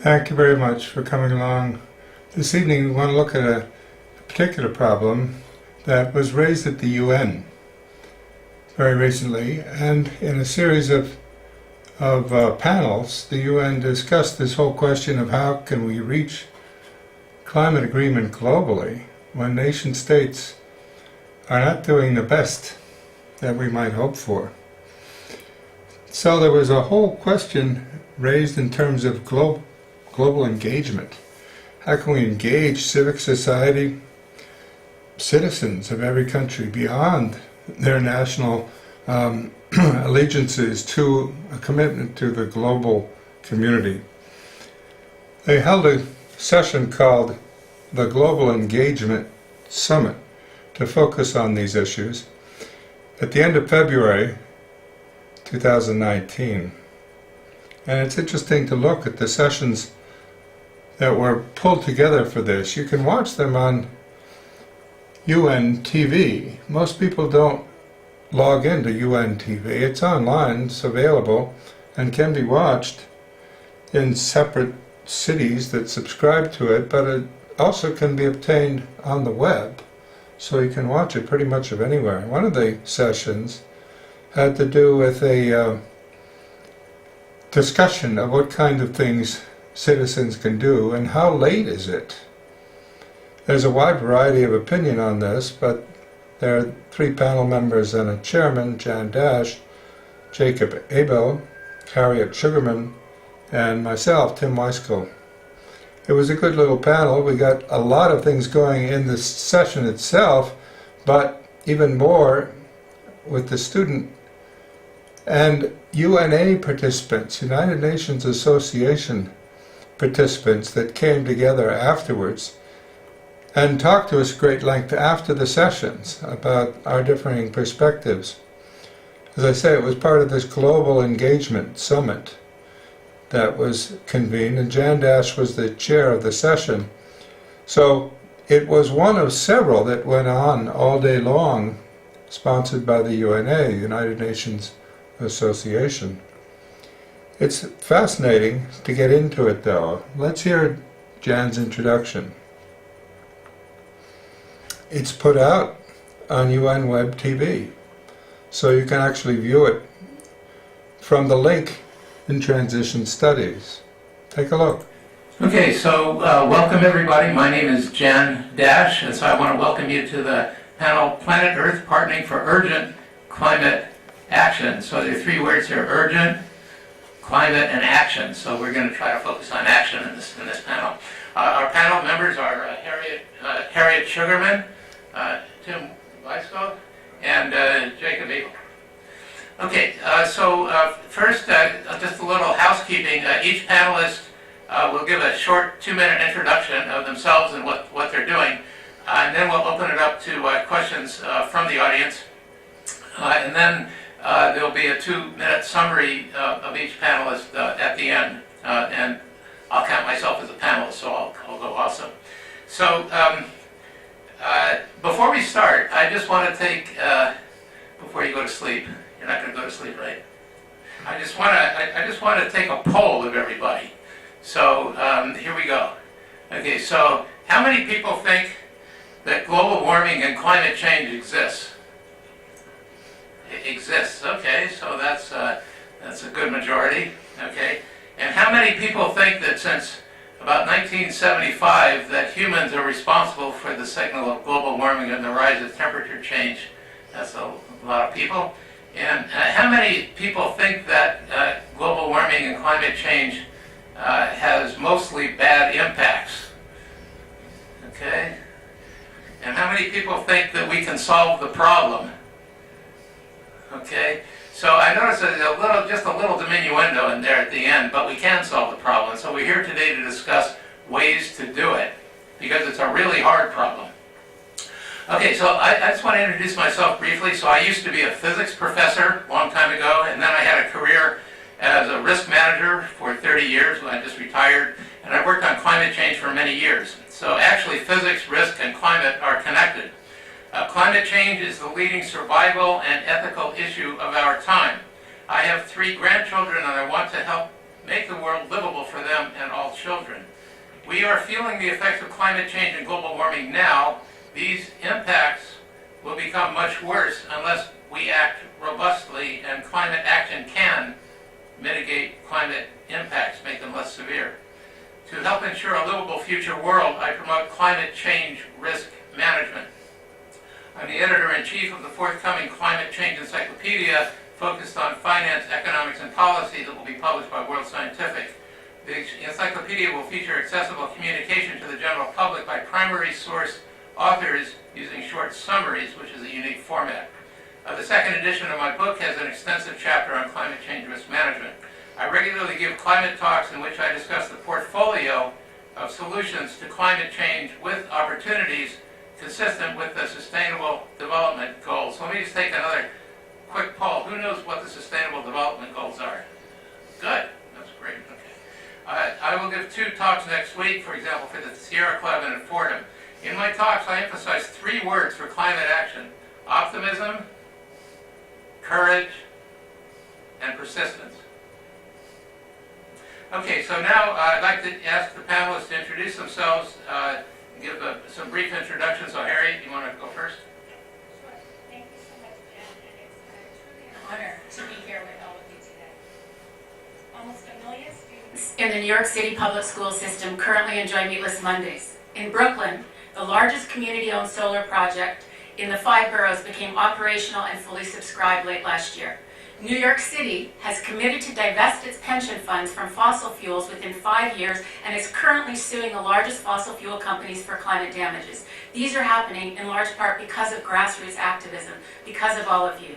Thank you very much for coming along. This evening we want to look at a particular problem that was raised at the UN very recently, and in a series of panels the UN discussed this whole question of how can we reach climate agreement globally when nation states are not doing the best that we might hope for. So there was a whole question raised in terms of global engagement. How can we engage civic society, citizens of every country beyond their national allegiances to a commitment to the global community? They held a session called the Global Engagement Summit to focus on these issues at the end of February 2019. And it's interesting to look at the sessions that were pulled together for this. You can watch them on UN TV. Most people don't log into UN TV. It's online, it's available, and can be watched in separate cities that subscribe to it, but it also can be obtained on the web, so you can watch it pretty much of anywhere. One of the sessions had to do with a discussion of what kind of things citizens can do and how late is it. There's a wide variety of opinion on this, but there are 3 panel members and a chairman, Jan Dash, Jacob Abel, Harriet Sugarman, and myself, Tim Weiskel. It was a good little panel. We got a lot of things going in the session itself, but even more with the student and UNA participants, United Nations Association participants that came together afterwards and talked to us at great length after the sessions about our differing perspectives. As I say, it was part of this global engagement summit that was convened, and Jan Dash was the chair of the session. So it was one of several that went on all day long, sponsored by the UNA, United Nations Association. It's fascinating to get into it, though. Let's hear Jan's introduction. It's put out on UN Web TV, so you can actually view it from the link in Transition Studies. Take a look. Okay, so welcome everybody. My name is Jan Dash, and so I want to welcome you to the panel Planet Earth Partnering for Urgent Climate Action. So there are 3 words here: urgent, climate, and action. So we're going to try to focus on action in this panel. Our panel members are Harriet Sugarman, Tim Weiskel, and Jacob Abel. Okay, so first, just a little housekeeping. Each panelist will give a short 2-minute introduction of themselves and what they're doing, and then we'll open it up to questions from the audience, and then there'll be a 2-minute summary of each panelist at the end, and I'll count myself as a panelist, so I'll go also. So before we start, I just want to take, before you go to sleep, you're not going to go to sleep, right? I just want to take a poll of everybody. So here we go. Okay, so how many people think that global warming and climate change exists? It exists. Okay, so that's a good majority. Okay, and how many people think that since about 1975 that humans are responsible for the signal of global warming and the rise of temperature change? That's a lot of people. And how many people think that global warming and climate change has mostly bad impacts? Okay. And how many people think that we can solve the problem? Okay. So I noticed just a little diminuendo in there at the end, but we can solve the problem. So we're here today to discuss ways to do it, because it's a really hard problem. Okay, so I just want to introduce myself briefly. So I used to be a physics professor a long time ago, and then I had a career as a risk manager for 30 years when I just retired, and I worked on climate climate change for many years. So actually, physics, risk, and climate are connected. Climate change is the leading survival and ethical issue of our time. I have 3 grandchildren, and I want to help make the world livable for them and all children. We are feeling the effects of climate change and global warming now. These impacts will become much worse unless we act robustly, and climate action can mitigate climate impacts, make them less severe. To help ensure a livable future world, I promote climate change risk management. I'm the editor-in-chief of the forthcoming Climate Change Encyclopedia, focused on finance, economics, and policy, that will be published by World Scientific. The encyclopedia will feature accessible communication to the general public by primary source authors using short summaries, which is a unique format. The second edition of my book has an extensive chapter on climate change risk management. I regularly give climate talks in which I discuss the portfolio of solutions to climate change with opportunities consistent with the Sustainable Development Goals. So let me just take another quick poll. Who knows what the Sustainable Development Goals are? Good. That's great. Okay. I will give 2 talks next week, for example, for the Sierra Club and at Fordham. In my talks, I emphasize 3 words for climate action: optimism, courage, and persistence. Okay, so now I'd like to ask the panelists to introduce themselves, give some brief introductions. So Harry, you want to go first? Sure. Thank you so much, Jen, and it's truly an honor to be here with all of you today. Almost 1 million students in the New York City public school system currently enjoy Meatless Mondays. In Brooklyn, the largest community-owned solar project in the 5 boroughs became operational and fully subscribed late last year. New York City has committed to divest its pension funds from fossil fuels within 5 years and is currently suing the largest fossil fuel companies for climate damages. These are happening in large part because of grassroots activism, because of all of you.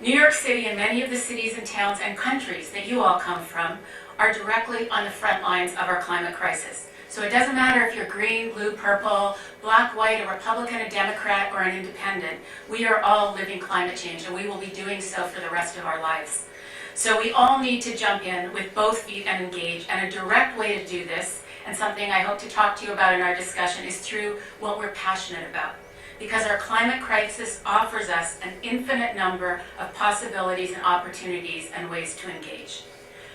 New York City and many of the cities and towns and countries that you all come from are directly on the front lines of our climate crisis. So it doesn't matter if you're green, blue, purple, black, white, a Republican, a Democrat, or an independent. We are all living climate change, and we will be doing so for the rest of our lives. So we all need to jump in with both feet and engage, and a direct way to do this, and something I hope to talk to you about in our discussion, is through what we're passionate about. Because our climate crisis offers us an infinite number of possibilities and opportunities and ways to engage.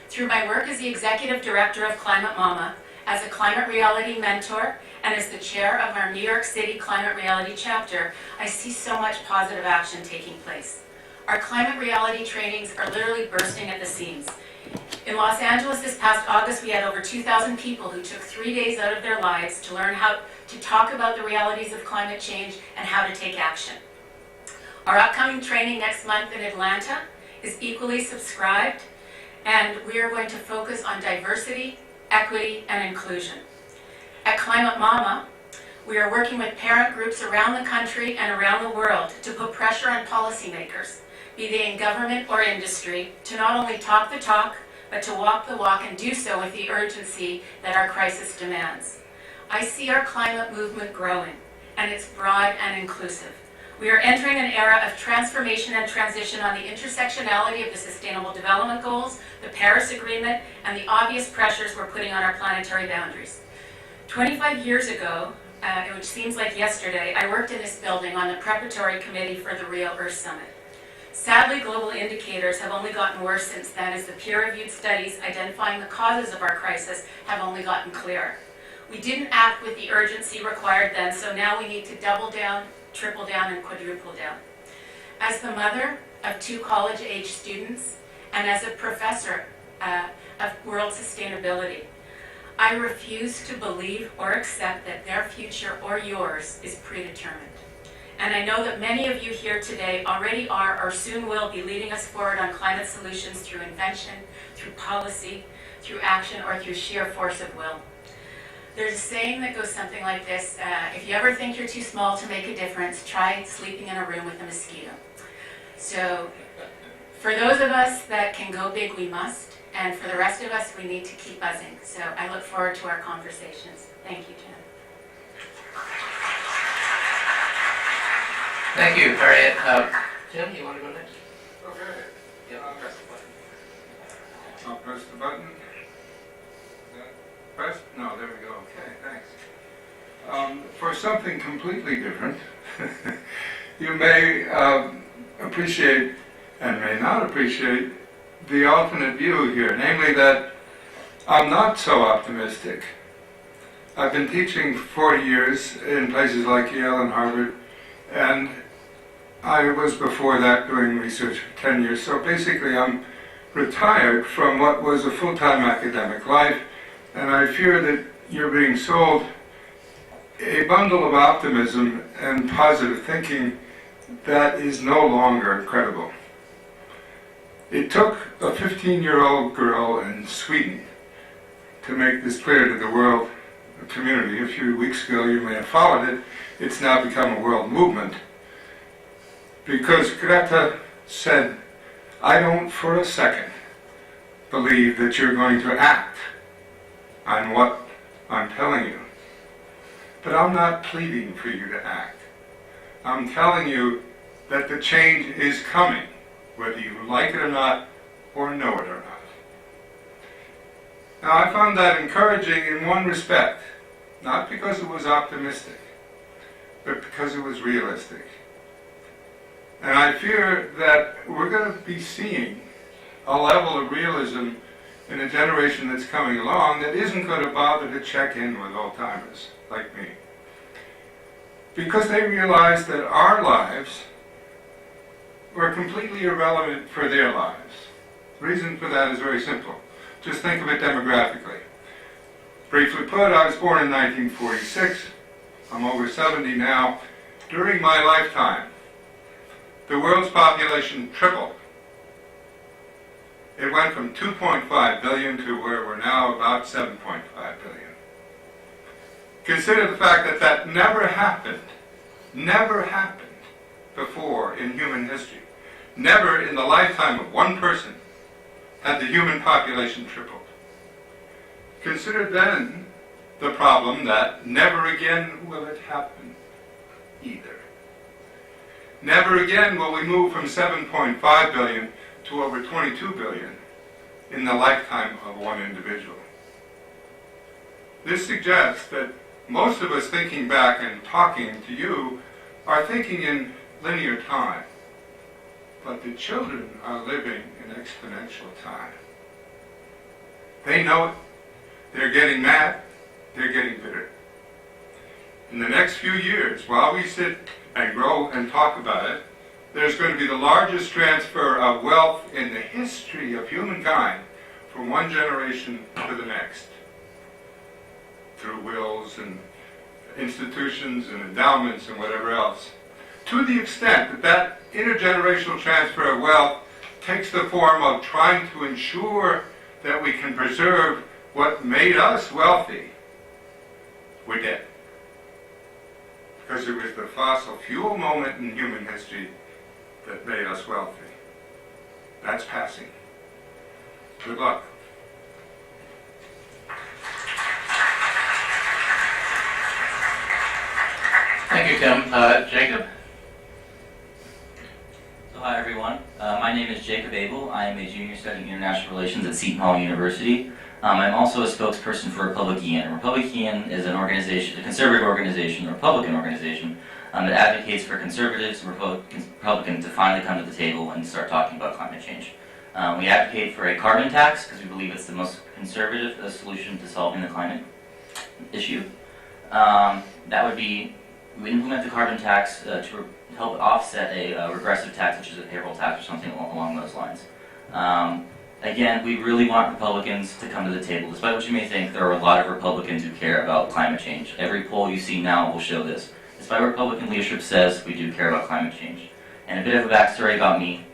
Through my work as the Executive Director of Climate Mama, as a climate reality mentor, and as the chair of our New York City Climate Reality chapter, I see so much positive action taking place. Our climate reality trainings are literally bursting at the seams. In Los Angeles this past August, we had over 2,000 people who took 3 days out of their lives to learn how to talk about the realities of climate change and how to take action. Our upcoming training next month in Atlanta is equally subscribed, and we are going to focus on diversity, equity, and inclusion. At Climate Mama, we are working with parent groups around the country and around the world to put pressure on policymakers, be they in government or industry, to not only talk the talk, but to walk the walk and do so with the urgency that our crisis demands. I see our climate movement growing, and it's broad and inclusive. We are entering an era of transformation and transition on the intersectionality of the Sustainable Development Goals, the Paris Agreement, and the obvious pressures we're putting on our planetary boundaries. 25 years ago, which seems like yesterday, I worked in this building on the preparatory committee for the Rio Earth Summit. Sadly, global indicators have only gotten worse since then, as the peer-reviewed studies identifying the causes of our crisis have only gotten clearer. We didn't act with the urgency required then, so now we need to double down, triple down, and quadruple down. As the mother of 2 college-age students and as a professor of world sustainability, I refuse to believe or accept that their future or yours is predetermined. And I know that many of you here today already are or soon will be leading us forward on climate solutions through invention, through policy, through action, or through sheer force of will. There's a saying that goes something like this: if you ever think you're too small to make a difference, try sleeping in a room with a mosquito. So for those of us that can go big, we must. And for the rest of us, we need to keep buzzing. So I look forward to our conversations. Thank you, Jen. Thank you, Harriet. Jim, you want to go next? Okay. Yeah, I'll press the button. I'll press the button. Press? No, there we go. Okay, thanks. For something completely different, you may appreciate and may not appreciate the alternate view here, namely that I'm not so optimistic. I've been teaching 40 years in places like Yale and Harvard, and I was before that doing research for 10 years, so basically I'm retired from what was a full-time academic life, and I fear that you're being sold a bundle of optimism and positive thinking that is no longer credible. It took a 15-year-old girl in Sweden to make this clear to the world community. A few weeks ago, you may have followed it. It's now become a world movement. Because Greta said, I don't for a second believe that you're going to act on what I'm telling you. But I'm not pleading for you to act. I'm telling you that the change is coming, whether you like it or not, or know it or not. Now, I found that encouraging in one respect, not because it was optimistic, but because it was realistic. And I fear that we're going to be seeing a level of realism in a generation that's coming along that isn't going to bother to check in with old-timers like me. Because they realize that our lives were completely irrelevant for their lives. The reason for that is very simple. Just think of it demographically. Briefly put, I was born in 1946. I'm over 70 now. During my lifetime, the world's population tripled. It went from 2.5 billion to where we're now about 7.5 billion. Consider the fact that that never happened before in human history. Never in the lifetime of one person had the human population tripled. Consider then the problem that never again will it happen either. Never again will we move from 7.5 billion to over 22 billion in the lifetime of one individual. This suggests that most of us thinking back and talking to you are thinking in linear time, but the children are living in exponential time. They know it. They're getting mad. They're getting bitter. In the next few years, while we sit and grow and talk about it, there's going to be the largest transfer of wealth in the history of humankind from one generation to the next, through wills and institutions and endowments and whatever else, to the extent that that intergenerational transfer of wealth takes the form of trying to ensure that we can preserve what made us wealthy. We're dead. Because it was the fossil fuel moment in human history that made us wealthy. That's passing. Good luck. Thank you, Tim. Jacob? So hi everyone, my name is Jacob Abel. I am a junior studying international relations at Seton Hall University. I'm also a spokesperson for Republican. Republican is an organization, a conservative organization, a Republican organization, that advocates for conservatives and Republicans to finally come to the table and start talking about climate change. We advocate for a carbon tax because we believe it's the most conservative solution to solving the climate issue. That would be, we implement the carbon tax to help offset a regressive tax such as a payroll tax or something along those lines. Again, we really want Republicans to come to the table. Despite what you may think, there are a lot of Republicans who care about climate change. Every poll you see now will show this. Despite what Republican leadership says, we do care about climate change. And a bit of a backstory about me.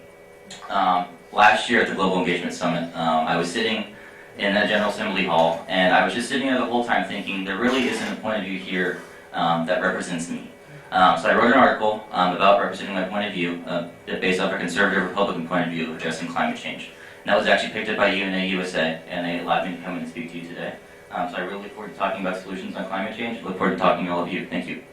Last year at the Global Engagement Summit, I was sitting in the General Assembly Hall, and I was just sitting there the whole time thinking, there really isn't a point of view here that represents me. So I wrote an article about representing my point of view based off a conservative Republican point of view addressing climate change. And that was actually picked up by UNA USA, and they allowed me to come in and speak to you today. So I really look forward to talking about solutions on climate change. I look forward to talking to all of you. Thank you.